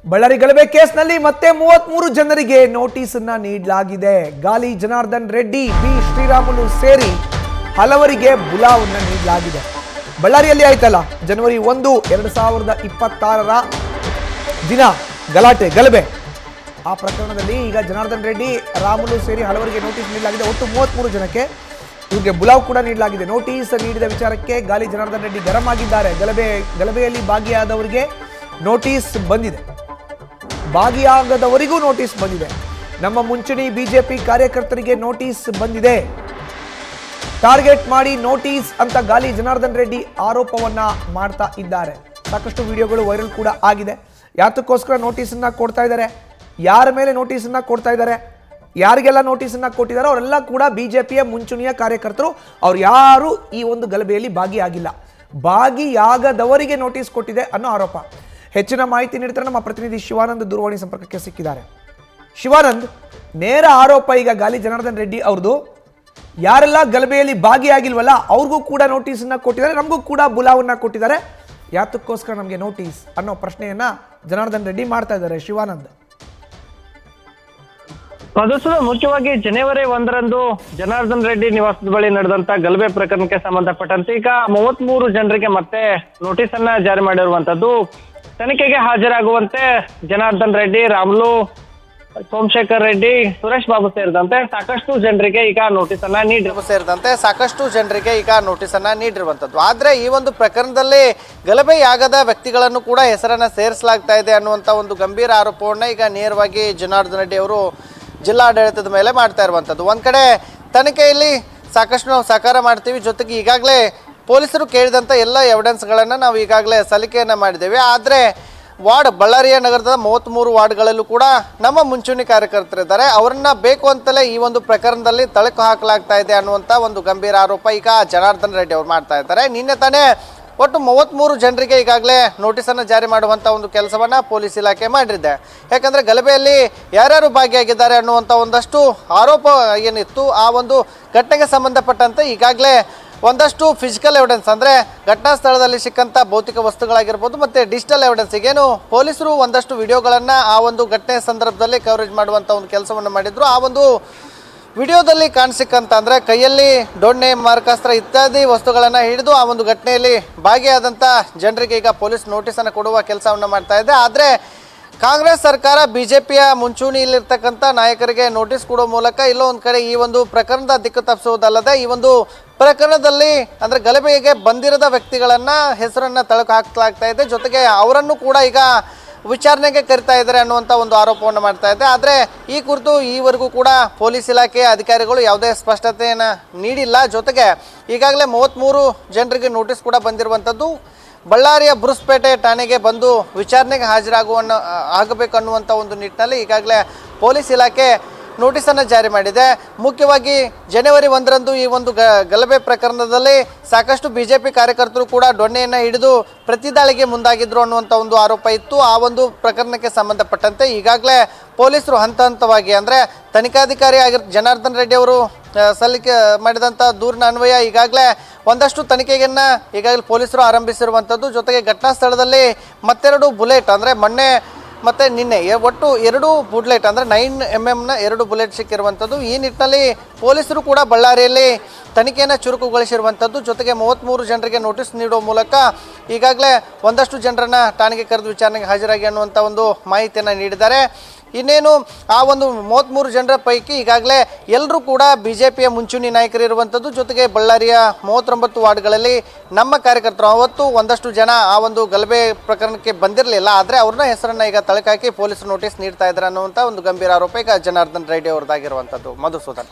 ಬಳ್ಳಾರಿ ಗಲಭೆ ಕೇಸ್ನಲ್ಲಿ ಮತ್ತೆ 33 ಜನರಿಗೆ ನೋಟಿಸ್ ಅನ್ನ ನೀಡಲಾಗಿದೆ. ಗಾಲಿ ಜನಾರ್ದನ್ ರೆಡ್ಡಿ, ಬಿ ಶ್ರೀರಾಮುಲು ಸೇರಿ ಹಲವರಿಗೆ ಬುಲಾವನ್ನ ನೀಡಲಾಗಿದೆ. ಬಳ್ಳಾರಿಯಲ್ಲಿ ಆಯ್ತಲ್ಲ ಜನವರಿ 1, 2026ರ ದಿನ ಗಲಭೆ ಆ ಪ್ರಕರಣದಲ್ಲಿ ಈಗ ಜನಾರ್ದನ್ ರೆಡ್ಡಿ, ರಾಮುಲು ಸೇರಿ ಹಲವರಿಗೆ ನೋಟಿಸ್ ನೀಡಲಾಗಿದೆ. ಒಟ್ಟು 33 ಜನಕ್ಕೆ ಇವರಿಗೆ ಬುಲಾವ್ ಕೂಡ ನೀಡಲಾಗಿದೆ. ನೋಟಿಸ್ ನೀಡಿದ ವಿಚಾರಕ್ಕೆ ಗಾಲಿ ಜನಾರ್ದನ್ ರೆಡ್ಡಿ ಗರಂ ಆಗಿದ್ದಾರೆ. ಗಲಭೆಯಲ್ಲಿ ಭಾಗಿಯಾದವರಿಗೆ ನೋಟಿಸ್ ಬಂದಿದೆ, ಭಾಗಿಯಾಗದವರಿಗೂ ನೋಟಿಸ್ ಬಂದಿದೆ. ನಮ್ಮ ಮುಂಚೂಣಿ ಬಿಜೆಪಿ ಕಾರ್ಯಕರ್ತರಿಗೆ ನೋಟಿಸ್ ಬಂದಿದೆ, ಟಾರ್ಗೆಟ್ ಮಾಡಿ ನೋಟಿಸ್ ಅಂತ ಗಾಲಿ ಜನಾರ್ದನ್ ರೆಡ್ಡಿ ಆರೋಪವನ್ನ ಮಾಡ್ತಾ ಇದ್ದಾರೆ. ಸಾಕಷ್ಟು ವಿಡಿಯೋಗಳು ವೈರಲ್ ಕೂಡ ಆಗಿದೆ. ಯಾತಕ್ಕೋಸ್ಕರ ನೋಟಿಸ್ ಅನ್ನ ಕೊಡ್ತಾ ಇದ್ದಾರೆ, ಯಾರ ಮೇಲೆ ನೋಟಿಸ್ ಅನ್ನ ಕೊಡ್ತಾ ಇದ್ದಾರೆ, ಯಾರಿಗೆಲ್ಲ ನೋಟಿಸ್ ಅನ್ನ ಕೊಟ್ಟಿದ್ದಾರೆ ಅವರೆಲ್ಲ ಕೂಡ ಬಿಜೆಪಿಯ ಮುಂಚೂಣಿಯ ಕಾರ್ಯಕರ್ತರು. ಅವ್ರು ಯಾರು ಈ ಒಂದು ಗಲಭೆಯಲ್ಲಿ ಭಾಗಿಯಾಗಿಲ್ಲ, ಭಾಗಿಯಾಗದವರಿಗೆ ನೋಟಿಸ್ ಕೊಟ್ಟಿದೆ ಅನ್ನೋ ಆರೋಪ. ಹೆಚ್ಚಿನ ಮಾಹಿತಿ ನೀಡ್ತಾರೆ ನಮ್ಮ ಪ್ರತಿನಿಧಿ ಶಿವಾನಂದ್ ದೂರವಾಣಿ ಸಂಪರ್ಕಕ್ಕೆ ಸಿಕ್ಕಿದ್ದಾರೆ. ಶಿವಾನಂದ್, ನೇರ ಆರೋಪ ಈಗ ಗಾಲಿ ಜನಾರ್ದನ್ ರೆಡ್ಡಿ ಅವ್ರದ್ದು. ಯಾರೆಲ್ಲ ಗಲಭೆಯಲ್ಲಿ ಭಾಗಿಯಾಗಿಲ್ವಲ್ಲ ಅವ್ರಿಗೂ ಕೂಡ ನೋಟಿಸ್ ಅನ್ನ ಕೊಟ್ಟಿದ್ದಾರೆ, ನಮಗೂ ಕೂಡ ಬುಲಾವನ್ನ ಕೊಟ್ಟಿದ್ದಾರೆ. ಯಾತಕ್ಕೋಸ್ಕರ ನಮಗೆ ನೋಟಿಸ್ ಅನ್ನೋ ಪ್ರಶ್ನೆಯನ್ನ ಜನಾರ್ದನ್ ರೆಡ್ಡಿ ಮಾಡ್ತಾ ಇದ್ದಾರೆ. ಶಿವಾನಂದ್, ಮುಖ್ಯವಾಗಿ ಜನವರಿ 1ರಂದು ಜನಾರ್ದನ್ ರೆಡ್ಡಿ ನಿವಾಸದ ಬಳಿ ನಡೆದಂತ ಗಲಭೆ ಪ್ರಕರಣಕ್ಕೆ ಸಂಬಂಧಪಟ್ಟಂತೆ ಈಗ 33 ಜನರಿಗೆ ಮತ್ತೆ ನೋಟಿಸ್ ಅನ್ನ ಜಾರಿ ಮಾಡಿರುವಂತದ್ದು. ತನಿಖೆಗೆ ಹಾಜರಾಗುವಂತೆ ಜನಾರ್ದನ್ ರೆಡ್ಡಿ, ರಾಮುಲು, ಸೋಮಶೇಖರ್ ರೆಡ್ಡಿ, ಸುರೇಶ್ ಬಾಬು ಸೇರಿದಂತೆ ಸಾಕಷ್ಟು ಜನರಿಗೆ ಈಗ ನೋಟಿಸ್ ಅನ್ನ ನೀಡಿರುವಂತದ್ದು. ಆದ್ರೆ ಈ ಒಂದು ಪ್ರಕರಣದಲ್ಲಿ ಗಲಭೆಯಾಗದ ವ್ಯಕ್ತಿಗಳನ್ನು ಕೂಡ ಹೆಸರನ್ನ ಸೇರಿಸಲಾಗ್ತಾ ಇದೆ ಅನ್ನುವಂತ ಒಂದು ಗಂಭೀರ ಆರೋಪವನ್ನ ಈಗ ನೇರವಾಗಿ ಜನಾರ್ದನ್ ರೆಡ್ಡಿ ಅವರು ಜಿಲ್ಲಾಡಳಿತದ ಮೇಲೆ ಮಾಡ್ತಾ ಇರುವಂತದ್ದು. ಒಂದ್ ಕಡೆ ತನಿಖೆಯಲ್ಲಿ ಸಾಕಷ್ಟು ನಾವು ಸಹಕಾರ ಮಾಡ್ತೀವಿ, ಜೊತೆಗೆ ಈಗಾಗಲೇ ಪೊಲೀಸರು ಕೇಳಿದಂಥ ಎಲ್ಲ ಎವಿಡೆನ್ಸ್ಗಳನ್ನು ನಾವು ಈಗಾಗಲೇ ಸಲ್ಲಿಕೆಯನ್ನು ಮಾಡಿದ್ದೇವೆ. ಆದರೆ ಬಳ್ಳಾರಿಯ ನಗರದ 33 ವಾರ್ಡ್ಗಳಲ್ಲೂ ಕೂಡ ನಮ್ಮ ಮುಂಚೂಣಿ ಕಾರ್ಯಕರ್ತರಿದ್ದಾರೆ, ಅವರನ್ನ ಬೇಕು ಅಂತಲೇ ಈ ಒಂದು ಪ್ರಕರಣದಲ್ಲಿ ತಳಕು ಹಾಕಲಾಗ್ತಾ ಇದೆ ಅನ್ನುವಂಥ ಒಂದು ಗಂಭೀರ ಆರೋಪ ಈಗ ಜನಾರ್ದನ್ ರೆಡ್ಡಿ ಅವರು ಮಾಡ್ತಾ ಇದ್ದಾರೆ. ನಿನ್ನೆ ತಾನೇ ಒಟ್ಟು 33 ಜನರಿಗೆ ಈಗಾಗಲೇ ನೋಟಿಸನ್ನು ಜಾರಿ ಮಾಡುವಂಥ ಒಂದು ಕೆಲಸವನ್ನು ಪೊಲೀಸ್ ಇಲಾಖೆ ಮಾಡಿದೆ. ಯಾಕಂದರೆ ಗಲಭೆಯಲ್ಲಿ ಯಾರ್ಯಾರು ಭಾಗಿಯಾಗಿದ್ದಾರೆ ಅನ್ನುವಂಥ ಒಂದಷ್ಟು ಆರೋಪ ಏನಿತ್ತು, ಆ ಒಂದು ಘಟನೆಗೆ ಸಂಬಂಧಪಟ್ಟಂತೆ ಈಗಾಗಲೇ ಒಂದಷ್ಟು ಫಿಸಿಕಲ್ ಎವಿಡೆನ್ಸ್ ಅಂದರೆ ಘಟನಾ ಸ್ಥಳದಲ್ಲಿ ಸಿಕ್ಕಂಥ ಭೌತಿಕ ವಸ್ತುಗಳಾಗಿರ್ಬೋದು ಮತ್ತು ಡಿಜಿಟಲ್ ಎವಿಡೆನ್ಸ್, ಈಗೇನು ಪೊಲೀಸರು ಒಂದಷ್ಟು ವಿಡಿಯೋಗಳನ್ನು ಆ ಒಂದು ಘಟನೆ ಸಂದರ್ಭದಲ್ಲಿ ಕವರೇಜ್ ಮಾಡುವಂಥ ಒಂದು ಕೆಲಸವನ್ನು ಮಾಡಿದ್ರು. ಆ ಒಂದು ವಿಡಿಯೋದಲ್ಲಿ ಕಾಣಿಸಿಕ್ಕಂತ ಅಂದರೆ ಕೈಯಲ್ಲಿ ದೊಣ್ಣೆ, ಮಾರಕಾಸ್ತ್ರ ಇತ್ಯಾದಿ ವಸ್ತುಗಳನ್ನು ಹಿಡಿದು ಆ ಒಂದು ಘಟನೆಯಲ್ಲಿ ಭಾಗಿಯಾದಂಥ ಜನರಿಗೆ ಈಗ ಪೊಲೀಸ್ ನೋಟಿಸನ್ನು ಕೊಡುವ ಕೆಲಸವನ್ನು ಮಾಡ್ತಾ ಇದೆ. ಆದರೆ ಕಾಂಗ್ರೆಸ್ ಸರ್ಕಾರ ಬಿಜೆಪಿಯ ಮುಂಚೂಣಿಯಲ್ಲಿರ್ತಕ್ಕಂಥ ನಾಯಕರಿಗೆ ನೋಟಿಸ್ ಕೊಡುವ ಮೂಲಕ ಇಲ್ಲೋ ಒಂದು ಕಡೆ ಈ ಒಂದು ಪ್ರಕರಣದ ದಿಕ್ಕು ತಪ್ಪಿಸುವುದಲ್ಲದೆ ಈ ಒಂದು ಪ್ರಕರಣದಲ್ಲಿ ಅಂದರೆ ಗಲಭೆಗೆ ಬಂದಿರದ ವ್ಯಕ್ತಿಗಳನ್ನು ಹೆಸರನ್ನು ತಳಕು ಹಾಕಲಾಗ್ತಾ ಇದೆ, ಜೊತೆಗೆ ಅವರನ್ನು ಕೂಡ ಈಗ ವಿಚಾರಣೆಗೆ ಕರಿತಾ ಇದ್ದಾರೆ ಅನ್ನುವಂಥ ಒಂದು ಆರೋಪವನ್ನು ಮಾಡ್ತಾ ಇದೆ. ಆದರೆ ಈ ಕುರಿತು ಈವರೆಗೂ ಕೂಡ ಪೊಲೀಸ್ ಇಲಾಖೆಯ ಅಧಿಕಾರಿಗಳು ಯಾವುದೇ ಸ್ಪಷ್ಟತೆಯನ್ನು ನೀಡಿಲ್ಲ. ಜೊತೆಗೆ ಈಗಾಗಲೇ 33 ಜನರಿಗೆ ನೋಟಿಸ್ ಕೂಡ ಬಂದಿರುವಂಥದ್ದು. ಬಳ್ಳಾರಿಯ ಬುರುಸ್ಪೇಟೆ ಠಾಣೆಗೆ ಬಂದು ವಿಚಾರಣೆಗೆ ಆಗಬೇಕು ಅನ್ನುವಂಥ ಒಂದು ನಿಟ್ಟಿನಲ್ಲಿ ಈಗಾಗಲೇ ಪೊಲೀಸ್ ಇಲಾಖೆ ನೋಟಿಸನ್ನು ಜಾರಿ ಮಾಡಿದೆ. ಮುಖ್ಯವಾಗಿ ಜನವರಿ 1ರಂದು ಈ ಒಂದು ಗಲಭೆ ಪ್ರಕರಣದಲ್ಲಿ ಸಾಕಷ್ಟು ಬಿಜೆಪಿ ಕಾರ್ಯಕರ್ತರು ಕೂಡ ದೊಣ್ಣೆಯನ್ನು ಹಿಡಿದು ಪ್ರತಿದಾಳಿಗೆ ಮುಂದಾಗಿದ್ರು ಅನ್ನುವಂಥ ಒಂದು ಆರೋಪ ಇತ್ತು. ಆ ಒಂದು ಪ್ರಕರಣಕ್ಕೆ ಸಂಬಂಧಪಟ್ಟಂತೆ ಈಗಾಗಲೇ ಪೊಲೀಸರು ಹಂತ ಹಂತವಾಗಿ ಅಂದರೆ ತನಿಖಾಧಿಕಾರಿ ಜನಾರ್ದನ್ ರೆಡ್ಡಿ ಅವರು ಸಲ್ಲಿಕೆ ಮಾಡಿದಂಥ ದೂರಿನ ಅನ್ವಯ ಈಗಾಗಲೇ ಒಂದಷ್ಟು ತನಿಖೆಯನ್ನು ಈಗಾಗಲೇ ಪೊಲೀಸರು ಆರಂಭಿಸಿರುವಂಥದ್ದು. ಜೊತೆಗೆ ಘಟನಾ ಸ್ಥಳದಲ್ಲಿ ಮತ್ತೆರಡು ಬುಲೆಟ್ ಅಂದರೆ ಮೊನ್ನೆ ಮತ್ತು ನಿನ್ನೆ ಒಟ್ಟು 2 ಬುಲೆಟ್ ಅಂದರೆ 9mm 2 ಬುಲೆಟ್ ಸಿಕ್ಕಿರುವಂಥದ್ದು. ಈ ನಿಟ್ಟಿನಲ್ಲಿ ಪೊಲೀಸರು ಕೂಡ ಬಳ್ಳಾರಿಯಲ್ಲಿ ತನಿಖೆಯನ್ನು ಚುರುಕುಗೊಳಿಸಿರುವಂಥದ್ದು. ಜೊತೆಗೆ 33 ಜನರಿಗೆ ನೋಟಿಸ್ ನೀಡುವ ಮೂಲಕ ಈಗಾಗಲೇ ಒಂದಷ್ಟು ಜನರನ್ನು ಠಾಣೆಗೆ ಕರೆದು ವಿಚಾರಣೆಗೆ ಹಾಜರಾಗಿ ಅನ್ನುವಂಥ ಒಂದು ಮಾಹಿತಿಯನ್ನು ನೀಡಿದ್ದಾರೆ. ಇನ್ನೇನು ಆ ಒಂದು 33 ಜನರ ಪೈಕಿ ಈಗಾಗಲೇ ಎಲ್ಲರೂ ಕೂಡ ಬಿಜೆಪಿಯ ಮುಂಚೂಣಿ ನಾಯಕರಿರುವಂಥದ್ದು. ಜೊತೆಗೆ ಬಳ್ಳಾರಿಯ 39 ವಾರ್ಡ್ಗಳಲ್ಲಿ ನಮ್ಮ ಕಾರ್ಯಕರ್ತರು ಅವತ್ತು ಒಂದಷ್ಟು ಜನ ಆ ಒಂದು ಗಲಭೆ ಪ್ರಕರಣಕ್ಕೆ ಬಂದಿರಲಿಲ್ಲ, ಆದರೆ ಅವ್ರನ್ನ ಹೆಸರನ್ನು ಈಗ ತಳಕಾಕಿ ಪೊಲೀಸರು ನೋಟಿಸ್ ನೀಡ್ತಾ ಇದ್ದಾರೆ ಅನ್ನುವಂಥ ಒಂದು ಗಂಭೀರ ಆರೋಪ ಈಗ ಜನಾರ್ದನ್ ರೆಡ್ಡಿ ಅವ್ರದ್ದಾಗಿರುವಂಥದ್ದು. ಮಧುಸೂದನ್.